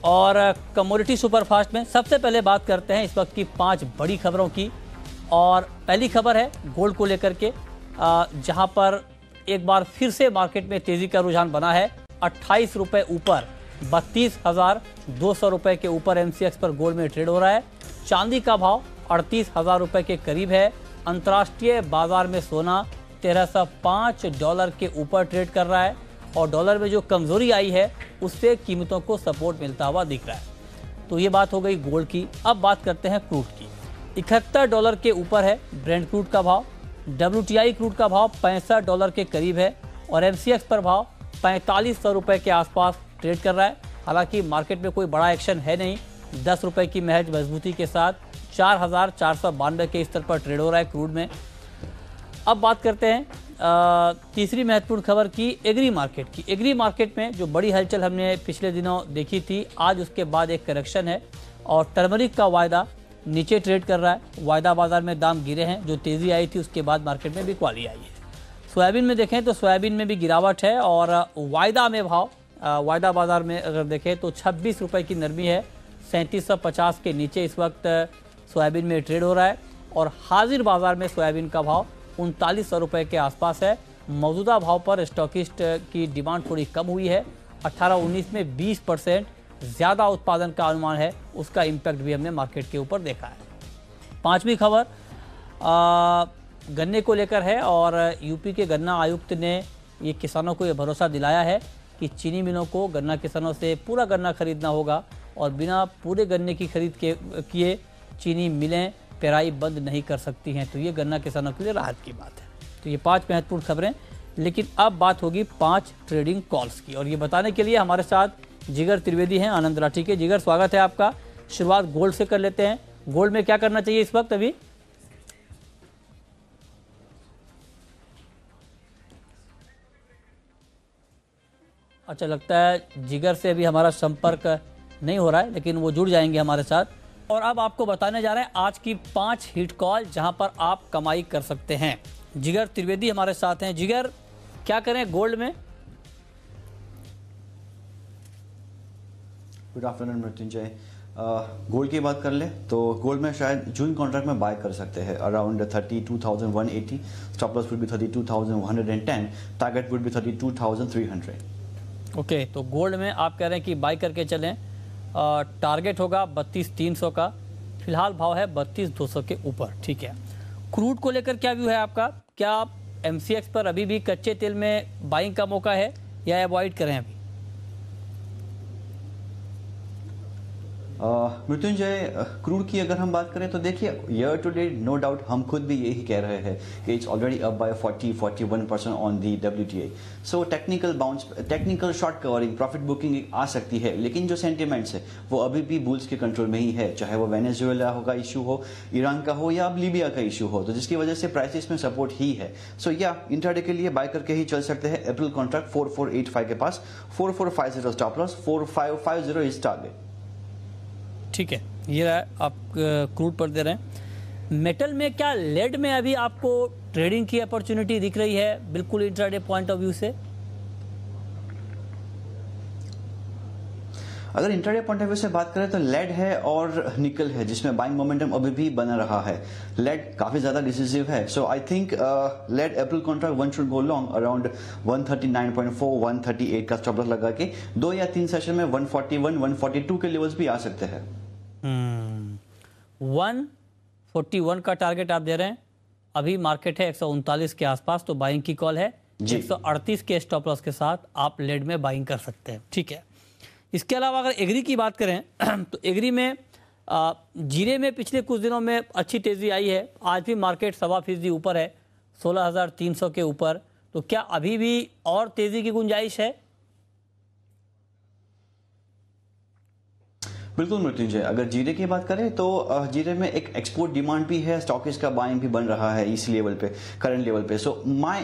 और commodity superfast में सबसे पहले बात करते हैं इस वक्त की 5 बड़ी खबरों की। और पहली खबर है गोल्ड को लेकर के, जहां पर एक बार फिर से मार्केट में तेजी का रुझान बना है। 28 रुपये ऊपर 32,200 रुपये के ऊपर एमसीएक्स पर गोल्ड में ट्रेड हो रहा है। चांदी का भाव 38,000 रुपये के करीब है। अंतर्राष्ट्रीय बाजार में सोना $1305 के ऊपर ट्रेड कर रहा है और डॉलर में जो कमजोरी आई है उससे कीमतों को सपोर्ट मिलता हुआ दिख रहा है। तो ये बात हो गई गोल्ड की। अब बात करते हैं क्रूड की। $71 के ऊपर है ब्रेंट क्रूड का भाव। WTI क्रूड का भाव $65 के करीब है और एमसीएक्स पर भाव 4500 रुपये के आसपास ट्रेड कर रहा है। हालांकि मार्केट में कोई बड़ा एक्शन है नहीं, 10 रुपये की महज मजबूती के साथ 4492 के स्तर पर ट्रेड हो रहा है क्रूड में। अब बात करते हैं तीसरी महत्वपूर्ण खबर की, एग्री मार्केट की। एग्री मार्केट में जो बड़ी हलचल हमने पिछले दिनों देखी थी, आज उसके बाद एक करेक्शन है और टर्मरिक का वायदा नीचे ट्रेड कर रहा है। वायदा बाजार में दाम गिरे हैं, जो तेजी आई थी उसके बाद मार्केट में बिकवाली आई है। सोयाबीन में देखें तो सोयाबीन में भी गिरावट है और वायदा में भाव, वायदा बाजार में अगर देखें तो 26 रुपये की नरमी है। 3750 के नीचे इस वक्त सोयाबीन में ट्रेड हो रहा है और हाजिर बाजार में सोयाबीन का भाव 3900 रुपये के आसपास है। मौजूदा भाव पर स्टॉकिस्ट की डिमांड थोड़ी कम हुई है। 18-19 में 20% ज़्यादा उत्पादन का अनुमान है, उसका इम्पैक्ट भी हमने मार्केट के ऊपर देखा है। पांचवी खबर गन्ने को लेकर है और यूपी के गन्ना आयुक्त ने ये किसानों को ये भरोसा दिलाया है कि चीनी मिलों को गन्ना किसानों से पूरा गन्ना खरीदना होगा और बिना पूरे गन्ने की खरीद के किए चीनी मिलें पेराई बंद नहीं कर सकती हैं। तो ये गन्ना किसानों के लिए राहत की बात है। तो ये 5 महत्वपूर्ण खबरें, लेकिन अब बात होगी 5 ट्रेडिंग कॉल्स की और ये बताने के लिए हमारे साथ जिगर त्रिवेदी हैं आनंद राठी के। जिगर, स्वागत है आपका। शुरुआत गोल्ड से कर लेते हैं। गोल्ड में क्या करना चाहिए इस वक्त अभी? अच्छा, लगता है जिगर से अभी हमारा संपर्क नहीं हो रहा है, लेकिन वो जुड़ जाएंगे हमारे साथ। और अब आपको बताने जा रहे हैं आज की 5 हिट कॉल जहां पर आप कमाई कर सकते हैं। जिगर त्रिवेदी हमारे साथ हैं। जिगर, क्या करें गोल्ड में? Good afternoon Mrityunjay. गोल्ड की बात कर ले तो गोल्ड में शायद जून कॉन्ट्रैक्ट में बाय कर सकते हैं around 32,180। Stop loss would be 32,110, target would be 32,300। Okay, तो गोल्ड में आप कह रहे हैं कि बाय करके चलें। टारगेट होगा 32,300 का, फिलहाल भाव है 32,200 के ऊपर। ठीक है, क्रूड को लेकर क्या व्यू है आपका? क्या एमसीएक्स पर अभी भी कच्चे तेल में बाइंग का मौका है या अवॉइड करें अभी? मृत्युंजय, क्रूड की अगर हम बात करें तो देखिए year to date no doubt हम खुद भी यही कह रहे हैं कि it's already up by 40-41% on the WTI। So technical bounce, technical short covering, profit booking आ सकती है, लेकिन जो सेंटिमेंट्स है वो अभी भी बुल्स के कंट्रोल में ही है, चाहे वो वेनेजुएला का इशू हो, ईरान का हो या अब लीबिया का इशू हो, तो जिसकी वजह से प्राइसेस में सपोर्ट ही है। सो या इंट्राडे के लिए बाय करके ही चल सकते हैं। अप्रैल कॉन्ट्रैक्ट 4485 के पास, 4450 स्टॉप लॉस, 4550 इज टारगेट। ठीक है, ये रहा आप क्रूड पर दे रहे हैं। मेटल में क्या लेड में अभी आपको ट्रेडिंग की अपॉर्चुनिटी दिख रही है बिल्कुल इंट्राडे पॉइंट ऑफ व्यू से? अगर इंट्राडे पॉइंट ऑफ व्यू से बात करें तो लेड है और निकल है जिसमें बाइंग मोमेंटम अभी भी बना रहा है। लेड काफी ज्यादा डिसिसिव है, so I think lead April contract one should go long around 139.4, 138 का स्टॉप लॉस लगा के 2 या 3 सेशन में 141, 142 के लेवल्स भी आ सकते हैं। 141 का टारगेट आप दे रहे हैं। अभी मार्केट है 139 के आसपास, तो बाइंग की कॉल है। 138 के स्टॉप लॉस के साथ आप लेड में बाइंग कर सकते हैं। ठीक है, इसके अलावा अगर एग्री की बात करें तो एग्री में जीरे में पिछले कुछ दिनों में अच्छी तेजी आई है। आज भी मार्केट 1.25% ऊपर है, 16,300 के ऊपर। तो क्या अभी भी और तेजी की गुंजाइश है? बिल्कुल मृत्युंजय, अगर जीरे की बात करें तो जीरे में एक एक्सपोर्ट डिमांड भी है, स्टॉकिस्ट का बाइंग भी बन रहा है इस लेवल पे, करंट लेवल पे। सो माय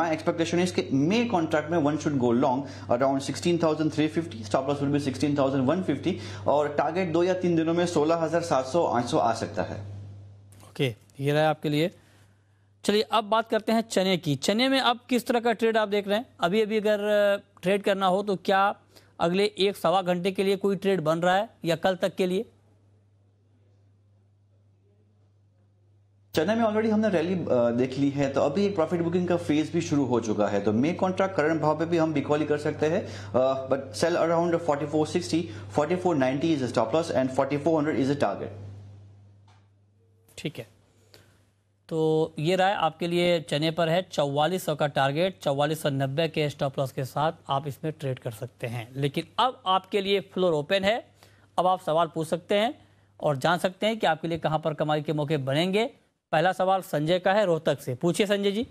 एक्सपेक्टेशन इज कि मे कॉन्ट्रैक्ट में one should go long around 16,350, stop loss will be 16,150 और टारगेट 2 या 3 दिनों में 16,700-800 आ सकता है। ओके, ये रहा आपके लिए। चलिए अब बात करते हैं चने की। चने में अब किस तरह का ट्रेड आप देख रहे हैं? अभी अगर ट्रेड करना हो तो क्या अगले 1-1.25 घंटे के लिए कोई ट्रेड बन रहा है या कल तक के लिए? चेन्नई में ऑलरेडी हमने रैली देख ली है, तो अभी एक प्रॉफिट बुकिंग का फेज भी शुरू हो चुका है। तो मे कॉन्ट्रैक्ट करंट भाव पे भी हम बिकॉली कर सकते हैं, but sell around 4460, 4490 is stop loss and 4400 is a target. ठीक है, तो ये राय आपके लिए चने पर है। 4400 का टारगेट, 4490 के स्टॉप लॉस के साथ आप इसमें ट्रेड कर सकते हैं। लेकिन अब आपके लिए फ्लोर ओपन है, अब आप सवाल पूछ सकते हैं और जान सकते हैं कि आपके लिए कहां पर कमाई के मौके बनेंगे। पहला सवाल संजय का है रोहतक से, पूछिए संजय जी।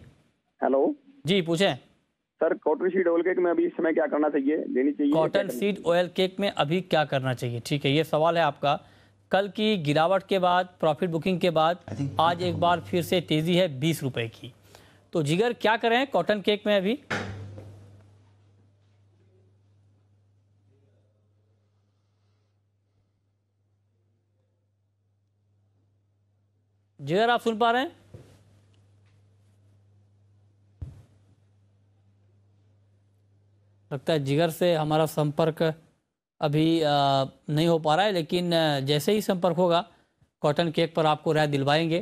हेलो जी पूछें। Sir, cotton seed oil cake में अभी इस समय क्या करना चाहिए, लेनी चाहिए? कॉटन सीड ऑयल केक में अभी क्या करना चाहिए, ठीक है, ये सवाल है आपका। कल की गिरावट के बाद, प्रॉफिट बुकिंग के बाद आज एक बार फिर से तेजी है 20 रुपए की। तो जिगर क्या करें कॉटन केक में अभी? जिगर आप सुन पा रहे हैं? लगता है जिगर से हमारा संपर्क अभी नहीं हो पा रहा है, लेकिन जैसे ही संपर्क होगा कॉटन केक पर आपको राय दिलवाएंगे।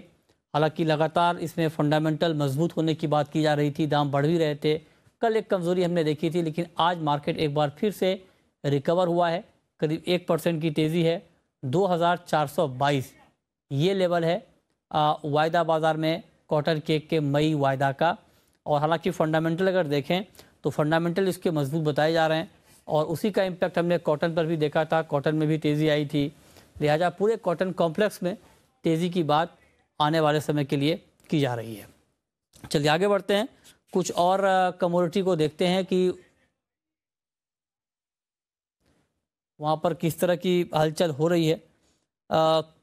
हालांकि लगातार इसमें फंडामेंटल मजबूत होने की बात की जा रही थी, दाम बढ़ भी रहे थे। कल एक कमज़ोरी हमने देखी थी, लेकिन आज मार्केट एक बार फिर से रिकवर हुआ है। करीब 1% की तेज़ी है। 2422 ये लेवल है वायदा बाज़ार में कॉटन केक के मई वायदा का। और हालांकि फंडामेंटल अगर देखें तो फंडामेंटल इसके मजबूत बताए जा रहे हैं, और उसी का इम्पैक्ट हमने कॉटन पर भी देखा था। कॉटन में भी तेज़ी आई थी, लिहाजा पूरे कॉटन कॉम्प्लेक्स में तेज़ी की बात आने वाले समय के लिए की जा रही है। चलिए आगे बढ़ते हैं, कुछ और कमोडिटी को देखते हैं कि वहाँ पर किस तरह की हलचल हो रही है।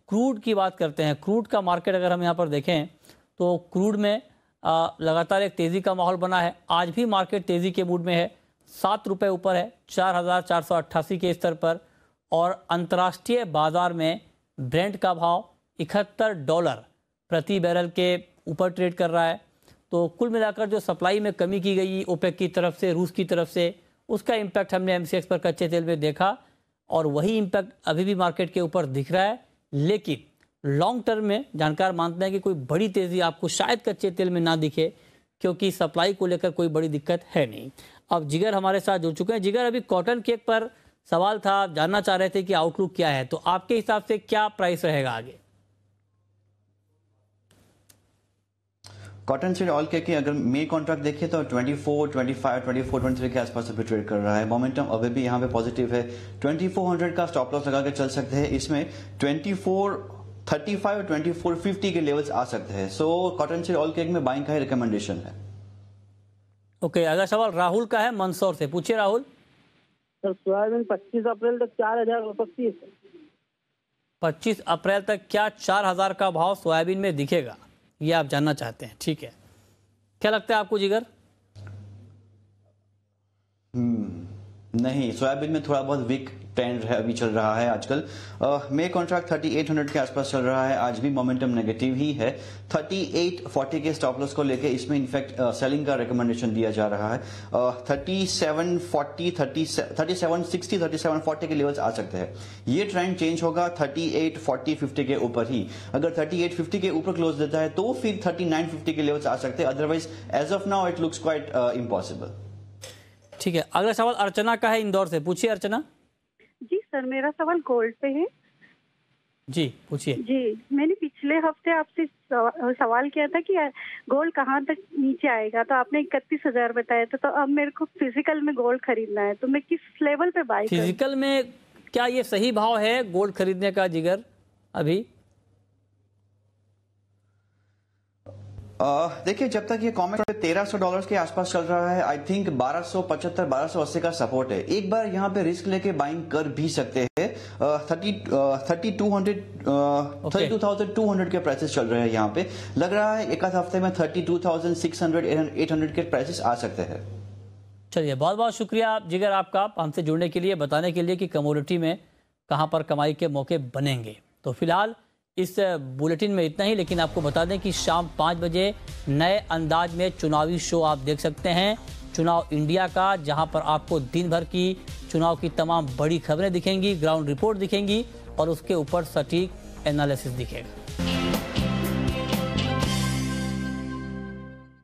क्रूड की बात करते हैं। क्रूड का मार्केट अगर हम यहाँ पर देखें तो क्रूड में लगातार एक तेज़ी का माहौल बना है। आज भी मार्केट तेज़ी के मूड में है, 7 रुपये ऊपर है 4488 के स्तर पर। और अंतर्राष्ट्रीय बाजार में ब्रेंट का भाव $71 प्रति बैरल के ऊपर ट्रेड कर रहा है। तो कुल मिलाकर जो सप्लाई में कमी की गई ओपेक की तरफ से, रूस की तरफ से, उसका इम्पैक्ट हमने एमसीएक्स पर कच्चे तेल में देखा, और वही इम्पैक्ट अभी भी मार्केट के ऊपर दिख रहा है। लेकिन लॉन्ग टर्म में जानकार मानते हैं कि कोई बड़ी तेज़ी आपको शायद कच्चे तेल में ना दिखे, क्योंकि सप्लाई को लेकर कोई बड़ी दिक्कत है नहीं। अब जिगर हमारे साथ जुड़ चुके हैं। जिगर, अभी कॉटन केक पर सवाल था, जानना चाह रहे थे कि आउटलुक क्या है, तो आपके हिसाब से क्या प्राइस रहेगा आगे? कॉटन सीड ऑयल केक की अगर मे कॉन्ट्रैक्ट देखिए तो 24, 25, 24, 23 के आसपास अभी ट्रेड कर रहा है। मोमेंटम अभी भी यहाँ पे पॉजिटिव है। 2400 का स्टॉप लॉस लगा के चल सकते हैं। इसमें 2435 और 2450 के लेवल्स आ सकते हैं। So cotton seed oil cake में बाइंग का ही रिकमेंडेशन है। ओके, अगला सवाल राहुल का है मंदसौर से, पूछिए राहुल। सर, सोयाबीन 25 अप्रैल तक 4000 हो सकती है? 25 अप्रैल तक क्या 4000 का भाव सोयाबीन में दिखेगा, ये आप जानना चाहते हैं, ठीक है। क्या लगता है आपको जिगर? नहीं, सोयाबीन में थोड़ा बहुत वीक ट्रेंड अभी चल रहा है आजकल। मे कॉन्ट्रैक्ट 3800 के आसपास चल रहा है, आज भी मोमेंटम नेगेटिव ही है। 3840 के स्टॉप लॉस को लेके इसमें इनफैक्ट सेलिंग का रिकमेंडेशन दिया जा रहा है। 3740, 3760, 3740 के लेवल्स आ सकते हैं। ये ट्रेंड चेंज होगा 3840, 50 के ऊपर ही। अगर 3850 के ऊपर क्लोज देता है तो फिर 3950 के लेवल्स आ सकते हैं। Otherwise as of now it looks quite impossible. ठीक है, अगला सवाल अर्चना का है इंदौर से, पूछिए अर्चना। जी सर, मेरा सवाल गोल्ड पे है। जी पूछिए। जी, मैंने पिछले हफ्ते आपसे सवाल किया था कि गोल्ड कहाँ तक नीचे आएगा, तो आपने 31,000 बताया था। तो अब मेरे को फिजिकल में गोल्ड खरीदना है, तो मैं किस लेवल पे बाय करूं? फिजिकल में क्या ये सही भाव है गोल्ड खरीदने का जिगर अभी? देखिए, जब तक ये कॉमेंट $1300 के आसपास चल रहा है, आई थिंक 1275, 1280 का सपोर्ट है। एक बार यहाँ पे रिस्क लेके बाइंग कर भी सकते हैं। 32,200 के प्राइसेस चल रहे हैं यहाँ पे। लग रहा है एक आध हफ्ते में 32,600, 800 के प्राइसेस आ सकते हैं। चलिए, बहुत बहुत शुक्रिया जिगर आपका हमसे जुड़ने के लिए, बताने के लिए कि कमोडिटी में कहाँ पर कमाई के मौके बनेंगे। तो फिलहाल इस बुलेटिन में इतना ही, लेकिन आपको बता दें कि शाम 5 बजे नए अंदाज में चुनावी शो आप देख सकते हैं, चुनाव इंडिया का, जहां पर आपको दिन भर की चुनाव की तमाम बड़ी खबरें दिखेंगी, ग्राउंड रिपोर्ट दिखेंगी और उसके ऊपर सटीक एनालिसिस दिखेगा।